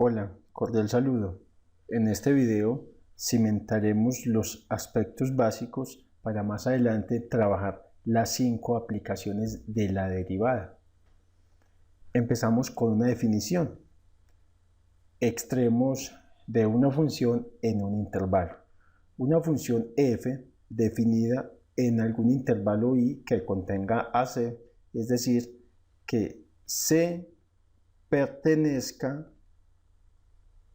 Hola, cordial saludo. En este video cimentaremos los aspectos básicos para más adelante trabajar las 5 aplicaciones de la derivada. Empezamos con una definición. Extremos de una función en un intervalo. Una función f definida en algún intervalo i que contenga AC, es decir, que C pertenezca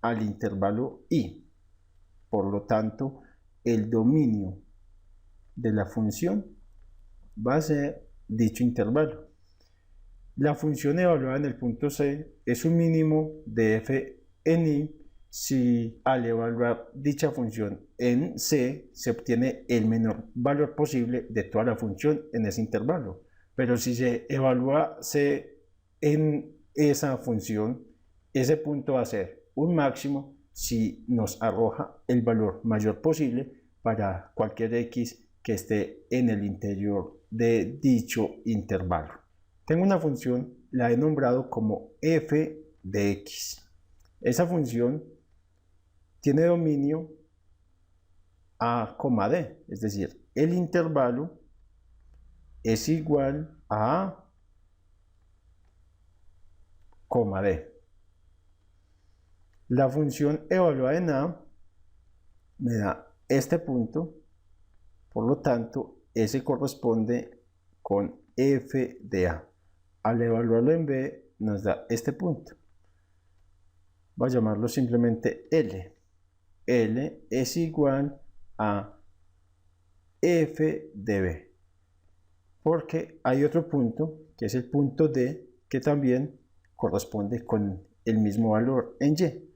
al intervalo i. Por lo tanto, el dominio de la función va a ser dicho intervalo. La función evaluada en el punto C es un mínimo de f en i si al evaluar dicha función en C se obtiene el menor valor posible de toda la función en ese intervalo. Pero si se evalúa C en esa función, ese punto va a ser un máximo si nos arroja el valor mayor posible para cualquier x que esté en el interior de dicho intervalo. Tengo una función, la he nombrado como f de x. Esa función tiene dominio a, d, es decir, el intervalo es igual a d. La función evaluada en a me da este punto, por lo tanto, ese corresponde con f de a. Al evaluarlo en b nos da este punto. Voy a llamarlo simplemente L. L es igual a f de b. Porque hay otro punto, que es el punto D, que también corresponde con el mismo valor en y.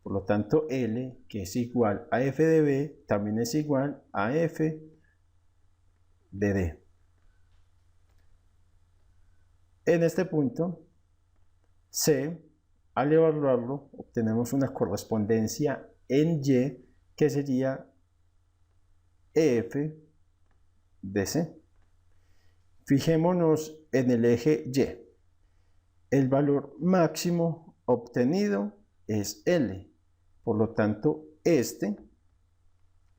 Por lo tanto, L, que es igual a f de b, también es igual a f de d. En este punto, C, al evaluarlo, obtenemos una correspondencia en y, que sería f de c. Fijémonos en el eje y. El valor máximo obtenido es L. Por lo tanto, este,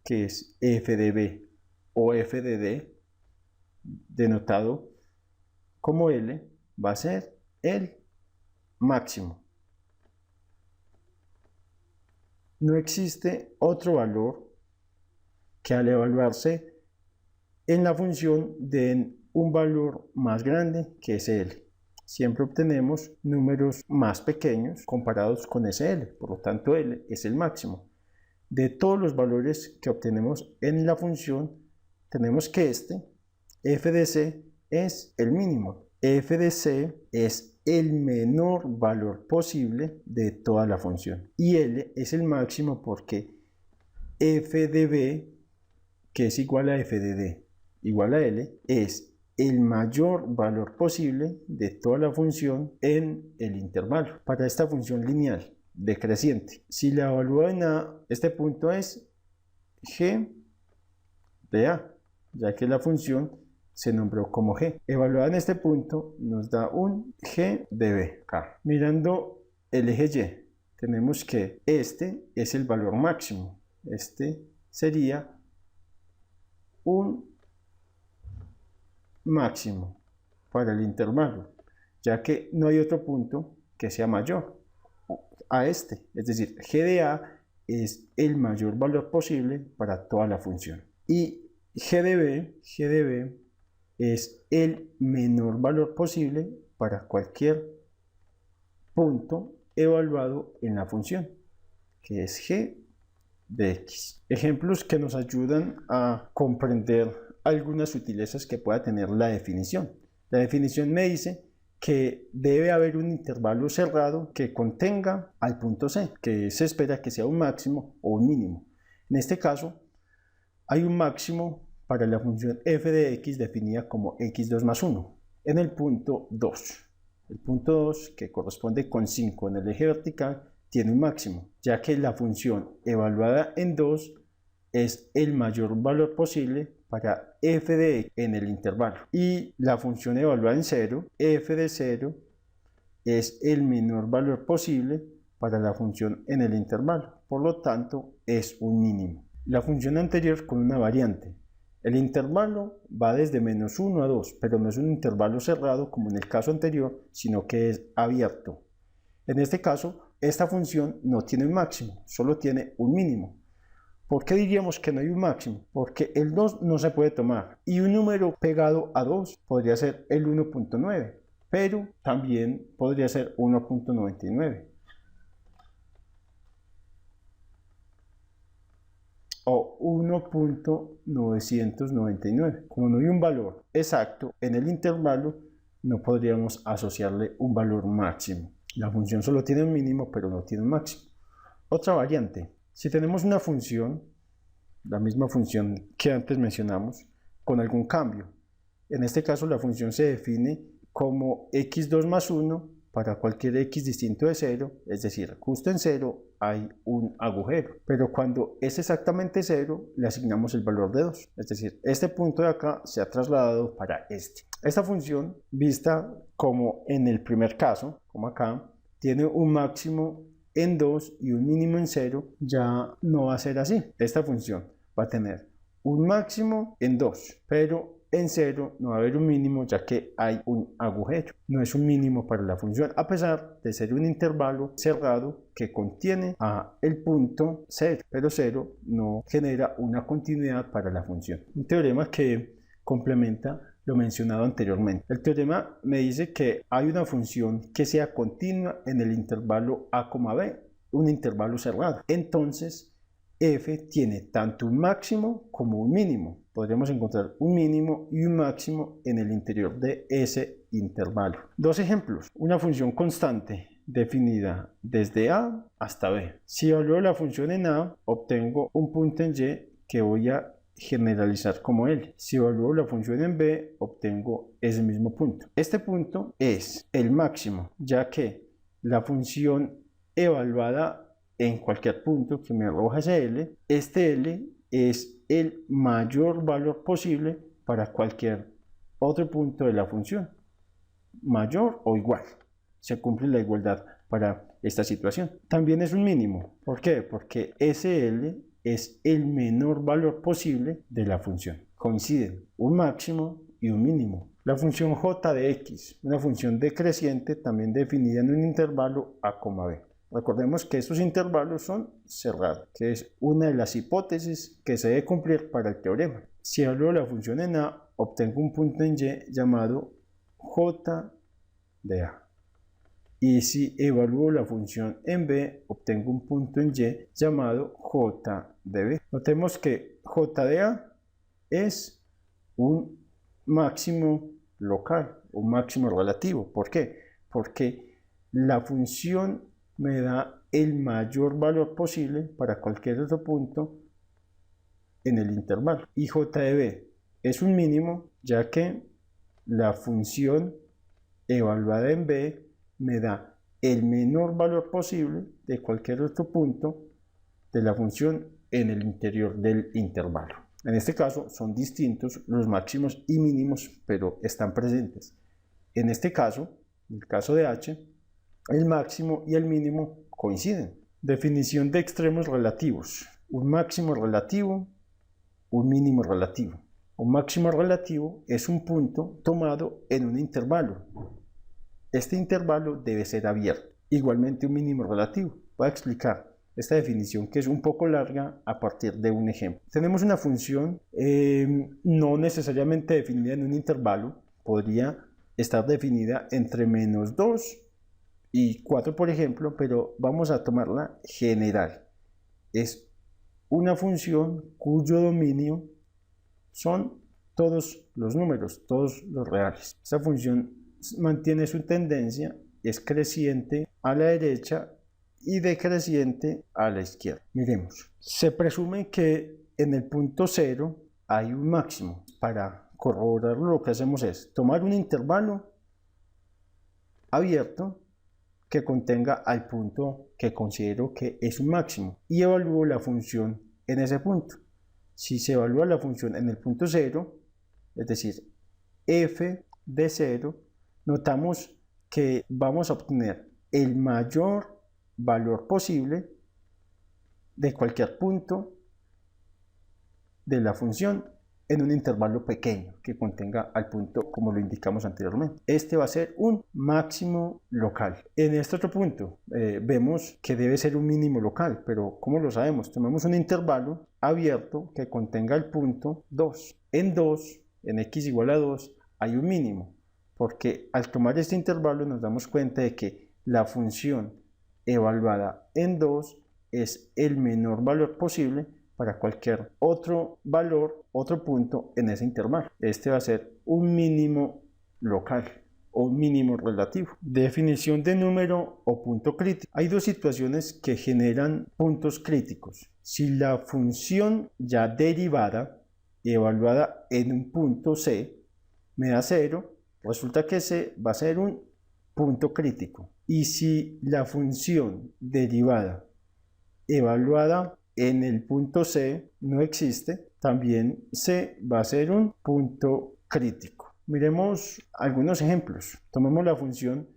que es f de b o f de d, denotado como L, va a ser el máximo. No existe otro valor que al evaluarse en la función den un valor más grande que ese L. Siempre obtenemos números más pequeños comparados con ese L, por lo tanto L es el máximo. De todos los valores que obtenemos en la función, tenemos que este, f de c, es el mínimo. F de c es el menor valor posible de toda la función. Y L es el máximo porque f de b, que es igual a f de d, igual a L, es el mayor valor posible de toda la función en el intervalo. Para esta función lineal decreciente, si la evalúo en a, este punto es g de a, ya que la función se nombró como g. Evaluada en este punto nos da un g de b. Acá. Mirando el eje y, tenemos que este es el valor máximo. Este sería un máximo para el intervalo, ya que no hay otro punto que sea mayor a este, es decir, g de a es el mayor valor posible para toda la función, y g de b es el menor valor posible para cualquier punto evaluado en la función, que es g de x. Ejemplos que nos ayudan a comprender algunas sutilezas que pueda tener la definición. La definición me dice que debe haber un intervalo cerrado que contenga al punto C, que se espera que sea un máximo o un mínimo. En este caso, hay un máximo para la función f de x definida como x2 más 1 en el punto 2. El punto 2, que corresponde con 5 en el eje vertical, tiene un máximo, ya que la función evaluada en 2 es el mayor valor posible para f de x en el intervalo, y la función evaluada en 0, f de 0, es el menor valor posible para la función en el intervalo, por lo tanto es un mínimo. La función anterior con una variante. El intervalo va desde -1 a 2, pero no es un intervalo cerrado como en el caso anterior, sino que es abierto. En este caso, esta función no tiene un máximo, solo tiene un mínimo. ¿Por qué diríamos que no hay un máximo? Porque el 2 no se puede tomar y un número pegado a 2 podría ser el 1.9, pero también podría ser 1.99 o 1.999. Como no hay un valor exacto en el intervalo, no podríamos asociarle un valor máximo. La función solo tiene un mínimo, pero no tiene un máximo. Otra variante. Si tenemos una función, la misma función que antes mencionamos, con algún cambio. En este caso la función se define como x2 más 1 para cualquier x distinto de 0, es decir, justo en 0 hay un agujero. Pero cuando es exactamente 0, le asignamos el valor de 2, es decir, este punto de acá se ha trasladado para este. Esta función, vista como en el primer caso, como acá, tiene un máximo en 2 y un mínimo en 0, ya no va a ser así. Esta función va a tener un máximo en 2, pero en 0 no va a haber un mínimo ya que hay un agujero. No es un mínimo para la función, a pesar de ser un intervalo cerrado que contiene el punto 0, pero 0 no genera una continuidad para la función. Un teorema que complementa lo mencionado anteriormente. El teorema me dice que hay una función que sea continua en el intervalo a, b, un intervalo cerrado. Entonces, f tiene tanto un máximo como un mínimo. Podríamos encontrar un mínimo y un máximo en el interior de ese intervalo. Dos ejemplos. Una función constante definida desde a hasta b. Si evalúo la función en a, obtengo un punto en y que voy a generalizar como L. Si evalúo la función en b, obtengo ese mismo punto. Este punto es el máximo, ya que la función evaluada en cualquier punto que me arroja ese L, este L es el mayor valor posible para cualquier otro punto de la función, mayor o igual. Se cumple la igualdad para esta situación. También es un mínimo. ¿Por qué? Porque ese L es el menor valor posible de la función. Coinciden un máximo y un mínimo. La función j de x, una función decreciente también definida en un intervalo a, b. Recordemos que estos intervalos son cerrados, que es una de las hipótesis que se debe cumplir para el teorema. Si evalúo la función en a, obtengo un punto en y llamado j de a. Y si evalúo la función en b, obtengo un punto en y llamado j de b. Notemos que j de a es un máximo local, un máximo relativo. ¿Por qué? Porque la función me da el mayor valor posible para cualquier otro punto en el intervalo. Y j de b es un mínimo, ya que la función evaluada en b me da el menor valor posible de cualquier otro punto de la función en el interior del intervalo. En este caso son distintos los máximos y mínimos, pero están presentes. En este caso, en el caso de h, el máximo y el mínimo coinciden. Definición de extremos relativos. Un máximo relativo, un mínimo relativo. Un máximo relativo es un punto tomado en un intervalo. Este intervalo debe ser abierto. Igualmente un mínimo relativo. Voy a explicar esta definición que es un poco larga a partir de un ejemplo. Tenemos una función no necesariamente definida en un intervalo. Podría estar definida entre -2 y 4, por ejemplo, pero vamos a tomarla general. Es una función cuyo dominio son todos los números, todos los reales. Esta función mantiene su tendencia, es creciente a la derecha y decreciente a la izquierda. Miremos, se presume que en el punto 0 hay un máximo. Para corroborarlo, lo que hacemos es tomar un intervalo abierto que contenga al punto que considero que es un máximo y evalúo la función en ese punto. Si se evalúa la función en el punto 0, es decir, f de 0, notamos que vamos a obtener el mayor valor posible de cualquier punto de la función en un intervalo pequeño que contenga al punto como lo indicamos anteriormente. Este va a ser un máximo local. En este otro punto vemos que debe ser un mínimo local, pero ¿cómo lo sabemos? Tomamos un intervalo abierto que contenga el punto 2. En 2, en x igual a 2, hay un mínimo, porque al tomar este intervalo nos damos cuenta de que la función evaluada en 2 es el menor valor posible para cualquier otro valor, otro punto en ese intervalo. Este va a ser un mínimo local o un mínimo relativo. Definición de número o punto crítico. Hay dos situaciones que generan puntos críticos. Si la función ya derivada, evaluada en un punto C, me da 0, resulta que C va a ser un punto crítico. Y si la función derivada, evaluada en el punto C no existe, también C va a ser un punto crítico. Miremos algunos ejemplos. Tomemos la función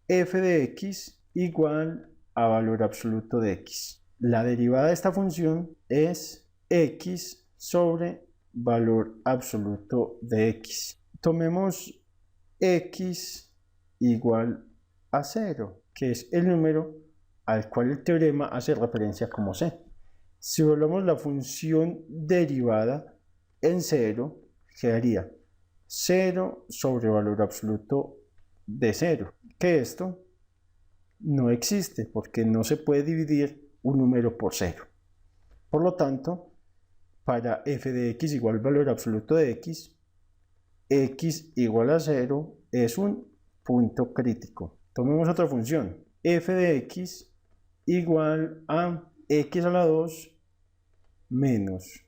f de x igual a valor absoluto de x. La derivada de esta función es x sobre valor absoluto de x. Tomemos x igual a 0, que es el número al cual el teorema hace referencia como c. Si evaluamos la función derivada en 0, quedaría 0 sobre valor absoluto de 0, que esto no existe porque no se puede dividir un número por 0. Por lo tanto, para f de x igual al valor absoluto de x igual a 0 es un punto crítico. Tomemos otra función, f de x igual a x a la 2 menos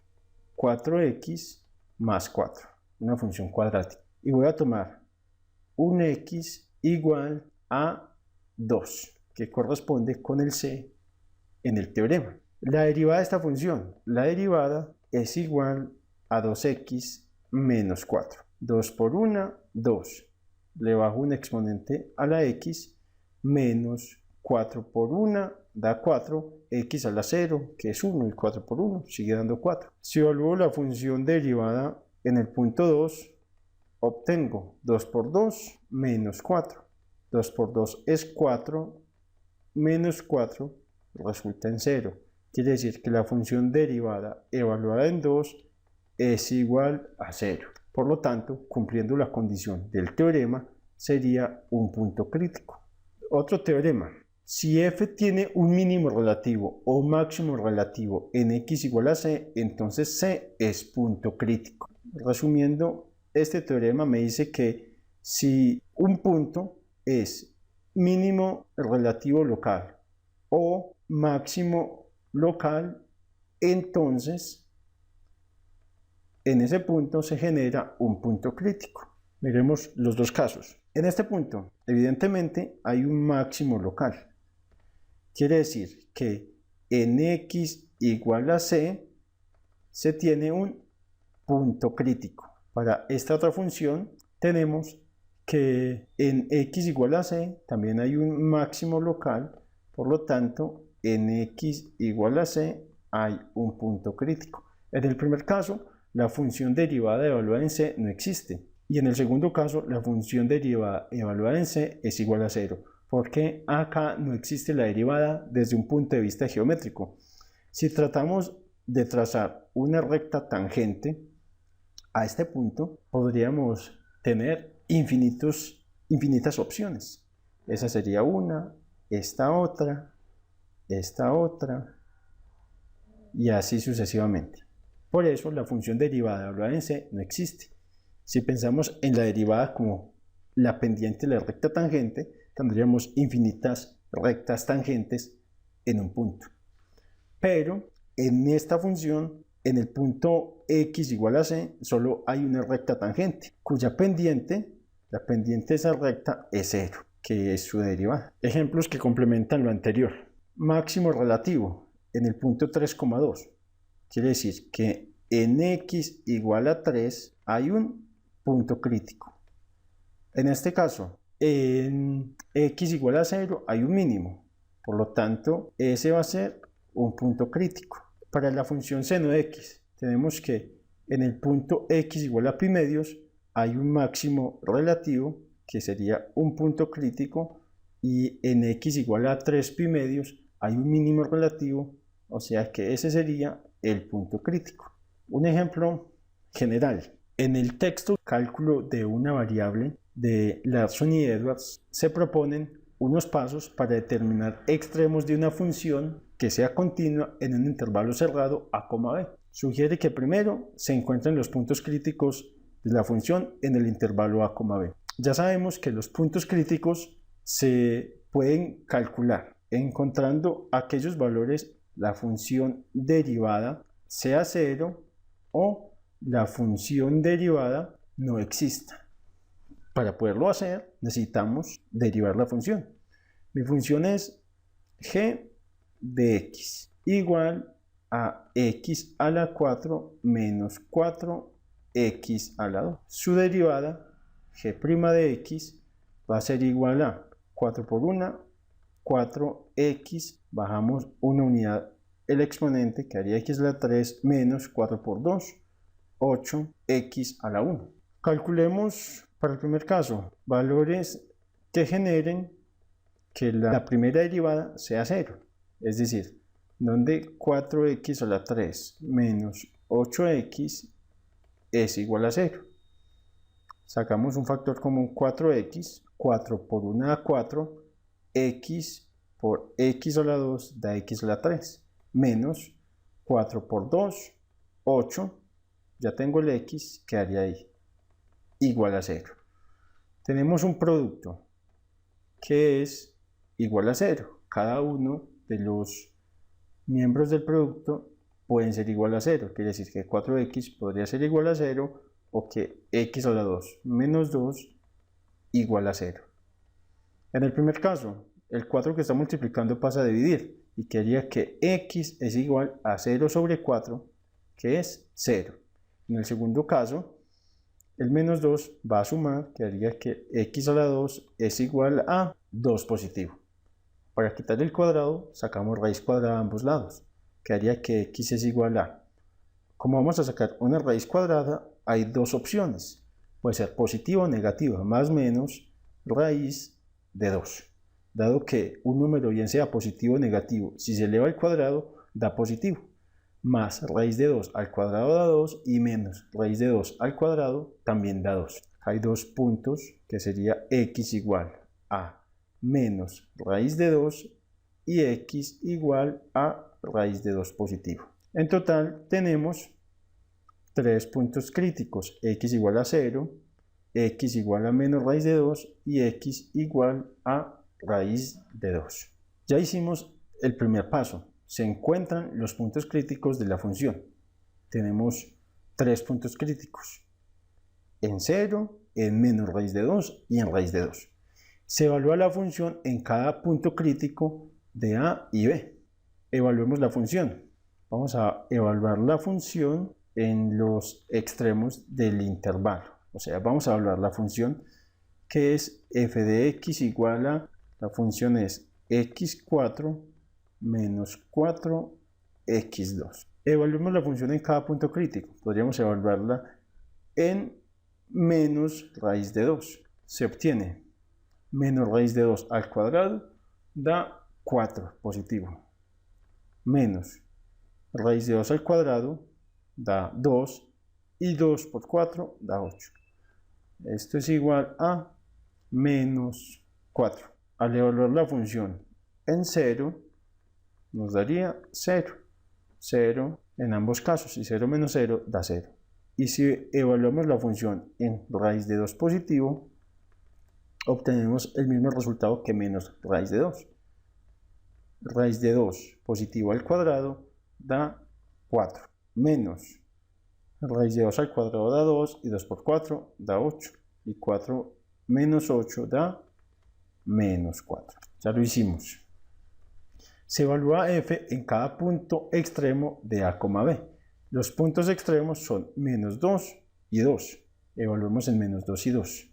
4x más 4, una función cuadrática. Y voy a tomar un x igual a 2, que corresponde con el c en el teorema. La derivada de esta función, la derivada es igual a 2x menos 4. 2 por 1, 2. Le bajo un exponente a la x, menos 4 por 1 da 4, x a la 0, que es 1, y 4 por 1 sigue dando 4. Si evalúo la función derivada en el punto 2, obtengo 2 por 2 menos 4. 2 por 2 es 4, menos 4 resulta en 0. Quiere decir que la función derivada evaluada en 2 es igual a 0. Por lo tanto, cumpliendo la condición del teorema, sería un punto crítico. Otro teorema. Si f tiene un mínimo relativo o máximo relativo en x igual a c, entonces c es punto crítico. Resumiendo, este teorema me dice que si un punto es mínimo relativo local o máximo local, entonces en ese punto se genera un punto crítico. Miremos los dos casos. En este punto, evidentemente, hay un máximo local. Quiere decir que en x igual a c se tiene un punto crítico. Para esta otra función tenemos que en x igual a c también hay un máximo local, por lo tanto en x igual a c hay un punto crítico. En el primer caso, la función derivada evaluada en c no existe, y en el segundo caso la función derivada evaluada en c es igual a 0, porque acá no existe la derivada desde un punto de vista geométrico. Si tratamos de trazar una recta tangente a este punto, podríamos tener infinitas opciones. Esa sería una, esta otra, y así sucesivamente. Por eso la función derivada evaluada en c no existe. Si pensamos en la derivada como la pendiente de la recta tangente, tendríamos infinitas rectas tangentes en un punto. Pero en esta función, en el punto x igual a c, solo hay una recta tangente, cuya pendiente, la pendiente de esa recta es 0, que es su derivada. Ejemplos que complementan lo anterior. Máximo relativo en el punto 3,2. Quiere decir que en x igual a 3 hay un punto crítico. En este caso, en x igual a 0 hay un mínimo. Por lo tanto, ese va a ser un punto crítico. Para la función seno de x, tenemos que en el punto x igual a pi medios hay un máximo relativo que sería un punto crítico, y en x igual a 3 pi medios hay un mínimo relativo, o sea que ese sería el punto crítico. Un ejemplo general. En el texto cálculo de una variable de Larson y Edwards se proponen unos pasos para determinar extremos de una función que sea continua en un intervalo cerrado a, b. Sugiere que primero se encuentren los puntos críticos de la función en el intervalo a, b. Ya sabemos que los puntos críticos se pueden calcular encontrando aquellos valores la función derivada sea 0 o la función derivada no exista. Para poderlo hacer necesitamos derivar la función. Mi función es g de x igual a x a la 4 menos 4x a la 2. Su derivada, g' de x, va a ser igual a 4 por 1, 4x, bajamos una unidad el exponente, que haría x a la 3 menos 4 por 2, 8x a la 1. Calculemos para el primer caso valores que generen que la primera derivada sea 0, es decir, donde 4x a la 3 menos 8x es igual a 0. Sacamos un factor común 4x, 4 por 1 da 4, x por x a la 2 da x a la 3, menos 4 por 2, 8, ya tengo el x, quedaría ahí, igual a 0. Tenemos un producto que es igual a 0. Cada uno de los miembros del producto pueden ser igual a 0. Quiere decir que 4x podría ser igual a 0 o que x a la 2 menos 2 igual a 0. En el primer caso, el 4 que está multiplicando pasa a dividir y quedaría que x es igual a 0 sobre 4, que es 0. En el segundo caso, el menos 2 va a sumar, que haría que x a la 2 es igual a 2 positivo. Para quitar el cuadrado, sacamos raíz cuadrada a ambos lados, que haría que x es igual a... Como vamos a sacar una raíz cuadrada, hay dos opciones. Puede ser positiva o negativa, más o menos raíz de 2. Dado que un número bien sea positivo o negativo, si se eleva al cuadrado, da positivo. Más raíz de 2 al cuadrado da 2 y menos raíz de 2 al cuadrado también da 2. Hay dos puntos que sería x igual a menos raíz de 2 y x igual a raíz de 2 positivo. En total tenemos tres puntos críticos, x igual a 0, x igual a menos raíz de 2 y x igual a raíz de 2. Ya hicimos el primer paso. Se encuentran los puntos críticos de la función. Tenemos tres puntos críticos, en 0, en menos raíz de 2 y en raíz de 2. Se evalúa la función en cada punto crítico de A y B. Evaluemos la función. Vamos a evaluar la función en los extremos del intervalo. O sea, vamos a evaluar la función que es f de x igual a, la función es x4 menos 4x2. Evaluemos la función en cada punto crítico. Podríamos evaluarla en menos raíz de 2. Se obtiene menos raíz de 2 al cuadrado, da 4 positivo. Menos raíz de 2 al cuadrado, da 2. Y 2 por 4 da 8. Esto es igual a menos 4. Al evaluar la función en 0, nos daría 0. 0 en ambos casos, y 0 menos 0 da 0. Y si evaluamos la función en raíz de 2 positivo, obtenemos el mismo resultado que menos raíz de 2. Raíz de 2 positivo al cuadrado da 4. Menos raíz de 2 al cuadrado da 2, y 2 por 4 da 8. Y 4 menos 8 da menos 4. Ya lo hicimos. Se evalúa f en cada punto extremo de A, B. Los puntos extremos son menos 2 y 2. Evaluemos en menos 2 y 2.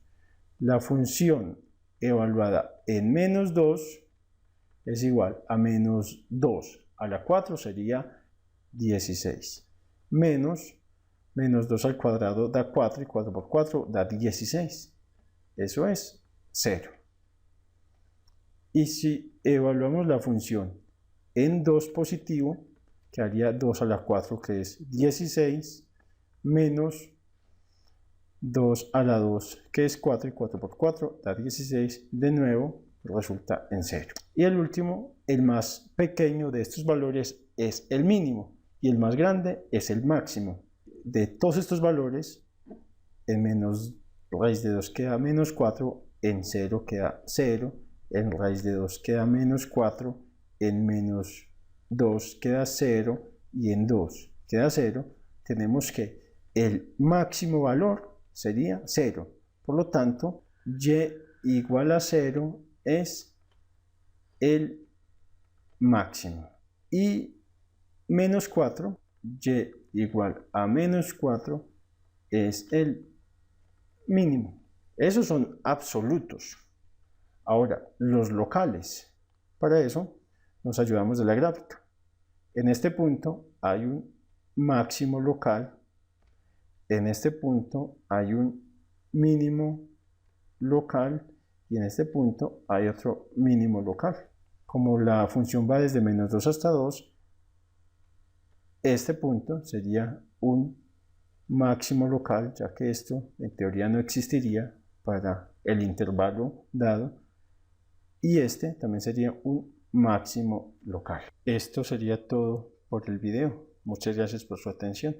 La función evaluada en menos 2 es igual a menos 2 a la 4 sería 16. Menos 2 al cuadrado da 4 y 4 por 4 da 16. Eso es 0. Y si evaluamos la función en 2 positivo, quedaría 2 a la 4 que es 16 menos 2 a la 2 que es 4 y 4 por 4 da 16. De nuevo resulta en 0. Y el último, el más pequeño de estos valores es el mínimo y el más grande es el máximo. De todos estos valores, en menos raíz de 2 queda menos 4, en 0 queda 0, en raíz de 2 queda menos 4, en menos 2 queda 0 y en 2 queda 0. Tenemos que el máximo valor sería 0. Por lo tanto, y igual a 0 es el máximo. Y menos 4, y igual a menos 4 es el mínimo. Esos son absolutos. Ahora, los locales. Para eso nos ayudamos de la gráfica. En este punto hay un máximo local. En este punto hay un mínimo local. Y en este punto hay otro mínimo local. Como la función va desde menos 2 hasta 2, este punto sería un máximo local, ya que esto en teoría no existiría para el intervalo dado, y este también sería un máximo local. Esto sería todo por el video. Muchas gracias por su atención.